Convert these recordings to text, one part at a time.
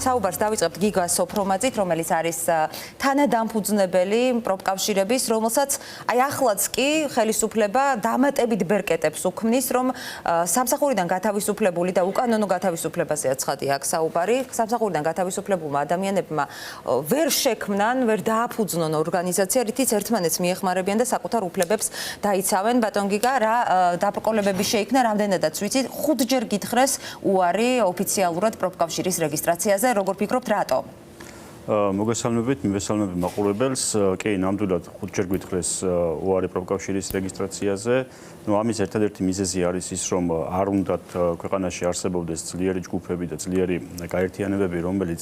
საუბარს დავიწყებთ გიგა სოფრომაძით, რომელიც არის თანადამფუძნებელი პროფკავშირების, რომელსაც აი ახლაც კი ხელისუფლება დამატებით ბერკეტებს უქმნის, რომ სამსახურიდან გათავისუფლებული და უკანონო გათავისუფლებაზე აცხადია აქ საუბარი. სამსახურიდან გათავისუფლებულმა ადამიანებმა ვერ შექმნან, ვერ დააფუძნონ ორგანიზაცია, რითიც ერთმანეთს მიეხმარებიან და საკუთარ უფლებებს დაიცავენ. ბატონ გიგა, რა დაბრკოლებები შეიქმნა, რამდენადაც ვიცით, 5 ჯერ გითხრეს უარი ოფიციალურად პროფკავშირის რეგისტრაციაზე, როგორ ფიქრობთ, რატომ? მოგესალმებით, მივესალმები მაყურებელს. კი, ნამდვილად 5 ჯერ გითხრეს უარი პროფკავშირის რეგისტრაციაზე. ამის ერთადერთი მიზეზი არის ის, რომ არ უნდათ ქვეყანაში არსებობდეს ძლიერი ჯგუფები და ძლიერი გაერთიანებები, რომელიც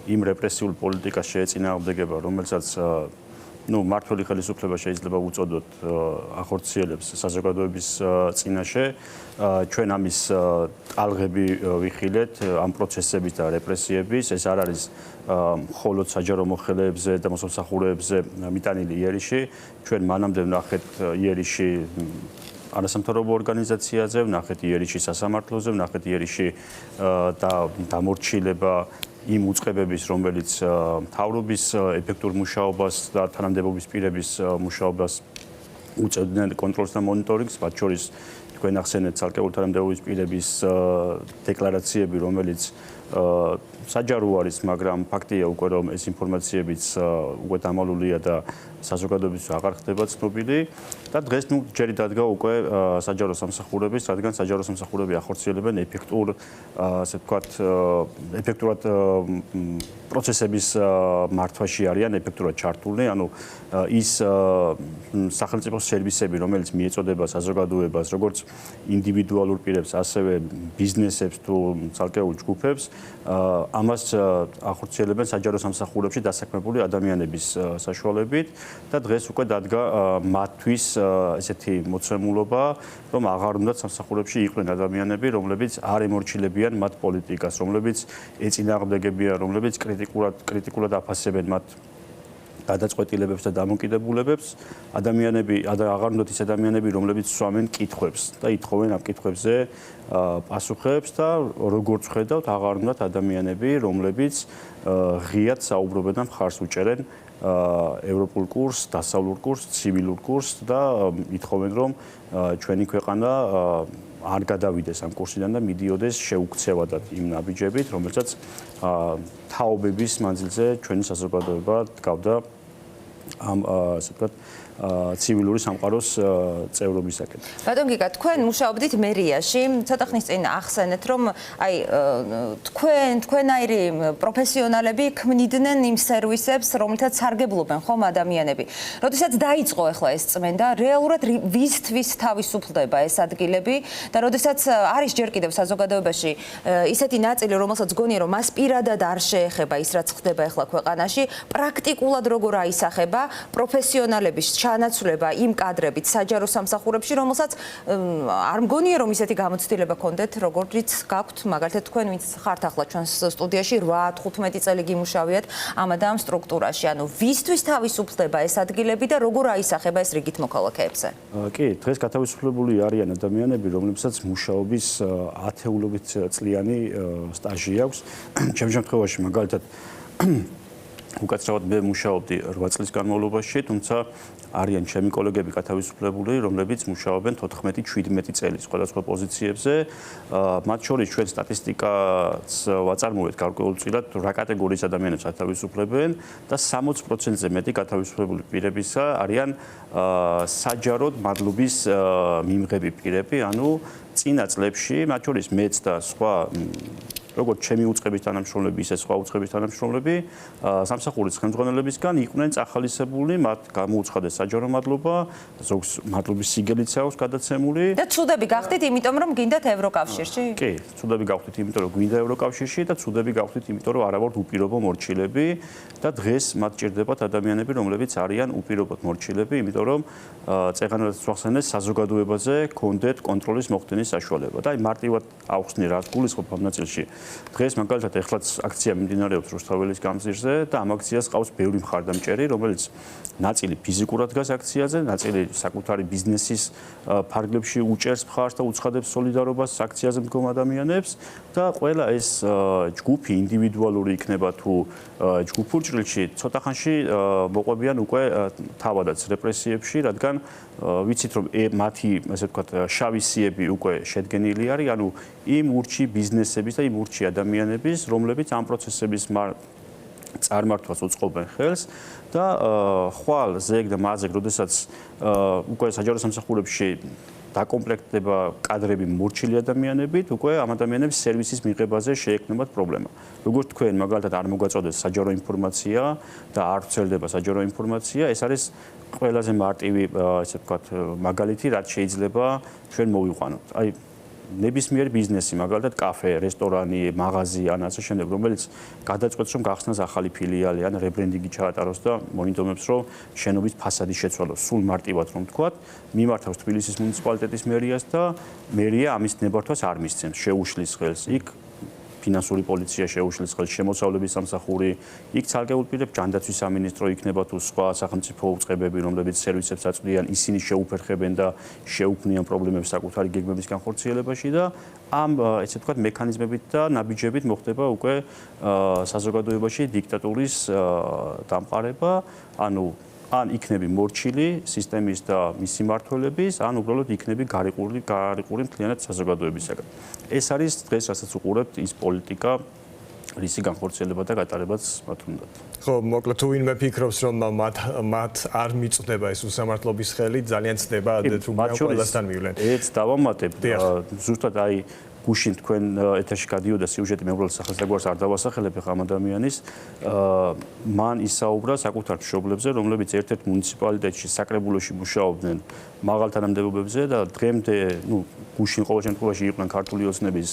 იმ რეპრესიულ პოლიტიკას შეეწინააღმდეგება, რომელსაც მმართველი ხელისუფლება შეიძლება უწოდოთ ახორციელებს საზოგადოების წინაშე. ჩვენ ამის ტალღები ვიხილეთ ამ პროცესების და რეპრესიების. ეს არ არის მხოლოდ საჯარო მოხელეებზე და მოსამსახურეებზე მიტანილი იერიში. ჩვენ მანამდე ვნახეთ იერიში არასამთავრობო ორგანიზაციაზე, ვნახეთ იერიში სასამართლოზე, ვნახეთ იერიში დამორჩილება იმ უწყებების, რომელიც მთავრობის ეფექტურ მუშაობას და თანამდებობის პირების მუშაობას უწევდნენ კონტროლს და მონიტორინგს, მათ შორის თქვენ ახსენეთ ცალკეული თანამდებობის პირების დეკლარაციები, რომელიც საჯარო არის, მაგრამ ფაქტია უკვე, რომ ეს ინფორმაციებიც უკვე დამალულია და საზოგადოების აღარ ხდება ცნობილი და დღეს ჯერი დადგა უკვე საჯარო სამსახურების, რადგან საჯარო სამსახურები ახორციელებენ ეფექტურად პროცესების მართვაში არიან ეფექტურად ჩართულნი, ანუ ის სახელმწიფო სერვისები, რომელიც მიეწოდება საზოგადოებას, როგორც ინდივიდუალურ პირებს, ასევე ბიზნესებს თუ ცალკეულ ჯგუფებს, ამას ახორციელებენ საჯარო სამსახურებში დასაქმებული ადამიანების საშუალებით და დღეს უკვე დადგა მათთვის ესეთი მოცემულობა, რომ აღარ უნდათ სამსახურებში იყვნენ ადამიანები, რომლებიც არ ემორჩილებიან მათ პოლიტიკას, რომლებიც ეწინააღმდეგებიან, რომლებიც კრიტიკულად აფასებენ მათ გადაწყვეტილებებს და დამოკიდებულებებს. ადამიანები აღარ უნდათ ის ადამიანები, რომლებიც სვამენ კითხვებს და ითხოვენ ამ კითხვებზე პასუხებს და როგორც ხედავთ, აღარ უნდათ ადამიანები, რომლებიც ღიად საუბრობენ და მხარს უჭერენ ევროპულ კურსს, დასავლურ კურსს, ცივილურ კურსს და ითხოვენ, რომ ჩვენი ქვეყანა არ გადავიდეს ამ კურსიდან და მიდიოდეს შეუქცევადად იმ ნაბიჯებით, რომელსაც თაობების მანძილზე ჩვენი საზოგადოება დგავდა ამ ასე ვთქვათ ცივილური სამყაროს წევრობისაკენ. ბატონ გიგა, თქვენ მუშაობდით მერიაში, ცოტა ხნის წინ ახსენეთ, რომ აი თქვენაირი პროფესიონალები ქმნიდნენ იმ სერვისებს, რომელთაც სარგებლობენ ხომ ადამიანები. როდესაც დაიწყო ახლა ეს წმენდა, რეალურად ვისთვის თავისუფლდება ეს ადგილები და როდესაც არის ჯერ კიდევ საზოგადოებაში ისეთი ნაწილი, რომელსაც გონია, რომ მას პირადად არ შეეხება ის, რაც ხდება ახლა ქვეყანაში, პრაქტიკულად როგორ აისახება პროფესიონალების ჩანაცვლება იმ კადრებით საჯარო სამსახურებში, რომელსაც არ მგონია, რომ ისეთი გამოცდილება გქონდეთ, როგორც გაქვთ, მაგალითად თქვენ, ვინც ხართ ახლა ჩვენს სტუდიაში 8-15 წელი გიმუშავიათ ამ და ამ სტრუქტურაში. ანუ ვისთვის თავისუფლდება ეს ადგილები და როგორ აისახება ეს რიგით მოქალაქეებზე? კი, დღეს გათავისუფლებული არიან ადამიანები, რომლებსაც მუშაობის ათეულობით წლიანი სტაჟი აქვს. ჩემ შემთხვევაში მაგალითად უკაცრავად მე მუშაობდი 8 წლის განმავლობაში, თუმცა არიან ჩემი კოლეგები გათავისუფლებული, რომლებიც მუშაობენ 14-17 წელი სხვადასხვა პოზიციებზე. მათ შორის ჩვენ სტატისტიკას ვაწარმოებთ გარკვეულწილად, რა კატეგორიის ადამიანებს ათავისუფლებენ და 60%-ზე მეტი გათავისუფლებული პირებისა არიან საჯაროდ მადლობის მიმღები პირები, ანუ წინა წლებში, მათ შორის მეც და სხვა როგორც ჩემი უწყების თანამშრომლები, ისე სხვა უწყების თანამშრომლები სამსახურის ხელმძღვანელებისგან იყვნენ წახალისებული, მათ გამოუცხადეს საჯარო მადლობა, ზოგს მადლობის სიგელიც აქვს გადაცემული. და ცუდები გახდით, იმიტომ რომ გინდათ ევროკავშირში? კი, ცუდები გახდით, იმიტომ რომ გვინდა ევროკავშირში და ცუდები გახდით, იმიტომ რომ არა ვართ უპირობო მორჩილები და დღეს მათ ჭირდებათ ადამიანები, რომლებიც არიან უპირობოდ მორჩილები, იმიტომ რომ წეღანადაც ვახსენე საზოგადოებაზე გქონდეთ კონტროლის მოხდენის საშუალება. და აი მარტივად ავხსნი, რა გულისხმობ ამ ნაწილში. დღეს მაგალითად ეხლაც აქცია მიმდინარეობს რუსთაველის გამზირზე და ამ აქციას ყავს ბევრი მხარდამჭერი, რომელიც ნაწილი ფიზიკურად დგას აქციაზე, ნაწილი საკუთარი ბიზნესის ფარგლებში უჭერს მხარს და უცხადებს სოლიდარობას აქციაზე მდგომ ადამიანებს და ყველა ეს ჯგუფი ინდივიდუალური იქნება თუ ჯგუფურ ჭრილში ცოტა ხანში მოყვებიან უკვე თავადაც რეპრესიებში, რადგან ვიცით რომ მათი ასე ვთქვათ შავი სიები უკვე შედგენილი არის, ანუ იმ ურჩი ბიზნესების და იმ ურჩი ადამიანების, რომლებიც ამ პროცესების წარმართვას უწყობენ ხელს და ხვალ ზეგ და მაზეგ, როდესაც უკვე საჯარო სამსახურებში დაკომპლექტდება კადრები მორჩილი ადამიანებით, უკვე ამ ადამიანების სერვისის მიღებაზე შეექმნებათ პრობლემა. როგორც თქვენ მაგალითად არ მოგაწოდეს საჯარო ინფორმაცია და არ ვრცელდება საჯარო ინფორმაცია, ეს არის ყველაზე მარტივი, ასე ვთქვათ, მაგალითი, რაც შეიძლება ჩვენ მოვიყვანოთ. აი ნებისმიერი ბიზნესი, მაგალითად კაფე, რესტორანი, მაღაზია, ან ასე შემდეგ, რომელიც გადაწყვეტს რომ გახსნას ახალი ფილიალი, ან რებრენდინგი ჩაატაროს და მოინდომებს რომ შენობის ფასადი შეცვალოს, სულ მარტივად რომ ვთქვათ, მიმართავს თბილისის მუნიციპალიტეტის მერიას და მერია ამის ნებართვას არ მისცემს, შეუშლის ხელს. იქ ფინანსური პოლიცია შეუშლის ხელს, შემოსავლების სამსახური, იქ ცალკეულ პირებს ჯანდაცვის სამინისტრო იქნება თუ სხვა სახელმწიფო უწყებები, რომლებიც სერვისებს აწვდიან, ისინი შეუფერხებენ და შეუქმნიან პრობლემებს საკუთარი გეგმების განხორციელებაში და ამ ესე ვთქვათ მექანიზმებით და ნაბიჯებით მოხდება უკვე საზოგადოებაში დიქტატურის დამყარება, ანუ ან იქნები მორჩილი სისტემის და მისი მმართველების, ან უბრალოდ იქნები გარიყური მთლიანად საზოგადოებისაგან. ეს არის დღეს რასაც უყურებთ ის პოლიტიკა, რისი განხორციელება და გატარებაც მათ უნდათ. ხო, მოკლედ თუ ვინმე ფიქრობს რომ მათ არ მიწვდება ეს უსამართლობის ხელი, ძალიან ცდება თუ ყველასთან მივლენ. ეს დავამატებ, ზუსტად აი გუშინ თქვენ ეთერში გადიოდა სიუჟეტი, მე უბრალოდ სახელსაგვარს არ დავასახელებ ახლა ამ ადამიანის. მან ისაუბრა საკუთარ მშობლებზე, რომლებიც ერთ-ერთ მუნიციპალიტეტში საკრებულოში მუშაობდნენ მაღალ თანამდებობებზე და დღემდე, გუშინ ყოველ შემთხვევაში იყვნენ ქართული ოცნების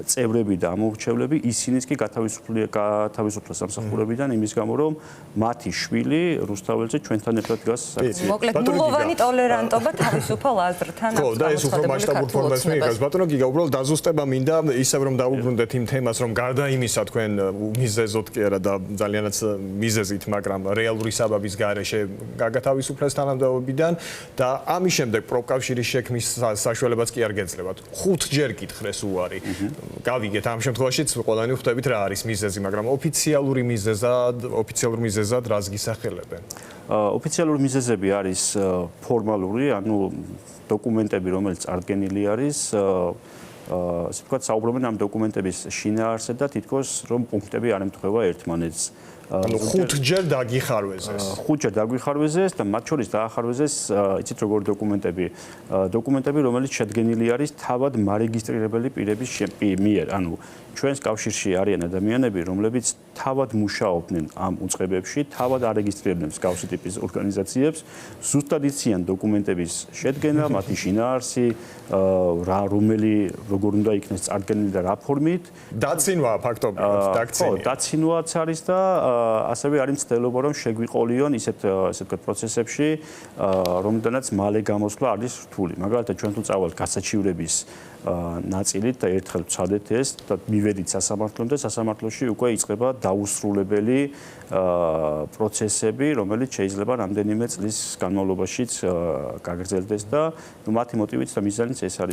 წევრები და ამორჩევლები, ისინიც კი გათავისუფლეს სამსახურებიდან იმის გამო, რომ მათი შვილი რუსთაველზე ჩვენთან ერთად დგას აქციაზე. მოკლედ ნულოვანი ტოლერანტობა თავისუფალ აზრთან. ხო, და ეს უფრო მასშტაბურ ფორმას მიიღებს. ბატონო გიგა, უბრალოდ დაზუსტება მინდა ისევ რომ დაუბრუნდეთ იმ თემას, რომ გარდა იმისა თქვენ მიზეზოთ კი არა და ძალიანაც მიზეზით, მაგრამ რეალური საბაბის გარეშე გაგათავისუფლეს თანამდებობიდან და ამის შემდეგ პროფკავშირის შექმნის საშუალებაც კი არ გეძლებათ. 5 ჯერ გითხრეს უარი. გავიგეთ ამ შემთხვევაშიც ყველანი ხვდებით რა არის მიზეზი, მაგრამ ოფიციალური მიზეზად რას გისახელებენ? ოფიციალური მიზეზები არის ფორმალური, ანუ დოკუმენტები, რომელიც წარდგენილი არის, ასე ვთქვათ, საუბრობენ ამ დოკუმენტების შინაარსზე და თითქოს რომ პუნქტები არ ემთხვევა ერთმანეთს. ანუ 5 ჯერ დაგიხარვეზეს. 5 ჯერ დაგვიხარვეზეს და მათ შორის დაახარვეზეს, იცით როგორ დოკუმენტები, რომელიც შედგენილი არის თავად მარეგისტრირებელი პირების მიერ, ანუ ჩვენს კავშირში არიან ადამიანები, რომლებიც თავად მუშაობდნენ ამ უწყებებში, თავად არეგისტრირებდნენ მსგავსი ტიპის ორგანიზაციებს, ზუსტად იციან დოკუმენტების შედგენა, მათი შინაარსი, როგორ უნდა იქნეს წარდგენილი და რა ფორმით. დაცინვა ფაქტობრივად, დაქცევა. ხო, დაცინვაც არის და ასევე არის მცდელობა რომ შეგვიყოლიონ ისეთ ვთქვათ პროცესებში, რომლიდანაც მალე გამოსვლა არის რთული. მაგალითად ჩვენ თუ წავალთ გასაჩივრების ნაწილით და ერთხელ ვცადეთ ეს და მივედით სასამართლომდე, სასამართლოში უკვე იწყება დაუსრულებელი პროცესები, რომელიც შეიძლება რამდენიმე წლის განმავლობაშიც გაგრძელდეს და მათი მოტივიც და მიზანიც ეს არის.